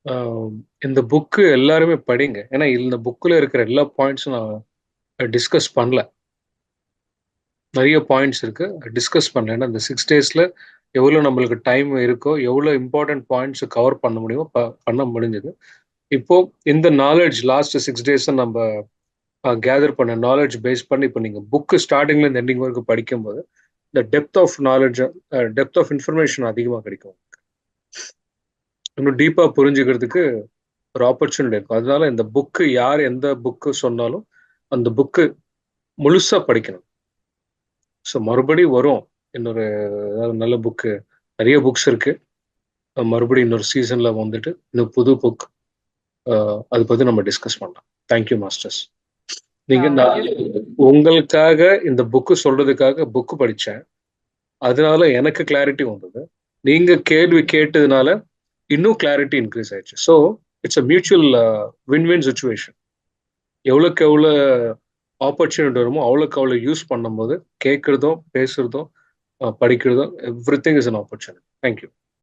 ஆஹ் இந்த புக்கு எல்லாருமே படிங்க. ஏன்னா இந்த புக்கில் இருக்கிற எல்லா பாயிண்ட்ஸும் நான் டிஸ்கஸ் பண்ணல. நிறைய பாயிண்ட்ஸ் இருக்கு, டிஸ்கஸ் பண்ணல. ஏன்னா இந்த 6 days எவ்வளோ நம்மளுக்கு டைம் இருக்கோ, எவ்வளோ இம்பார்ட்டன்ட் பாயிண்ட்ஸ் கவர் பண்ண முடியுமோ பண்ண முடிஞ்சது. இப்போ இந்த நாலேஜ் லாஸ்ட் 6 days நம்ம கேதர் பண்ண நாலேஜ் பேஸ் பண்ணி இப்போ நீங்கள் புக்கு ஸ்டார்டிங்லேருந்து எண்டிங் வரைக்கும் படிக்கும்போது இந்த depth of knowledge, depth of information அதிகமாக கிடைக்கும். இன்னும் டீப்பாக புரிஞ்சுக்கிறதுக்கு ஒரு ஆப்பர்ச்சுனிட்டி இருக்கும். அதனால இந்த புக்கு யார் எந்த புக்கு சொன்னாலும் அந்த புக்கு முழுசா படிக்கணும். ஸோ மறுபடியும் வரும் இன்னொரு ஏதாவது நல்ல புக்கு. நிறைய புக்ஸ் இருக்கு. மறுபடியும் இன்னொரு சீசன்ல வந்துட்டு இன்னும் புது புக் அதை பத்தி நம்ம டிஸ்கஸ் பண்ணலாம். Thank you masters. நீங்க உங்களுக்காக இந்த புக்கு சொல்றதுக்காக புக்கு படிச்சேன். அதனால எனக்கு கிளாரிட்டி வந்தது. நீங்க கேள்வி கேட்டதுனால இன்னும் கிளாரிட்டி இன்க்ரீஸ் ஆயிடுச்சு. So it's a mutual win-win situation. எவ்வளோக்கு எவ்வளோ ஆப்பர்ச்சுனிட்டி வருமோ அவ்வளோக்கு அவ்வளோ யூஸ் பண்ணும்போது கேட்குறதும் பேசுறதும் படிக்கிறதும் every thing is an opportunity. Thank you.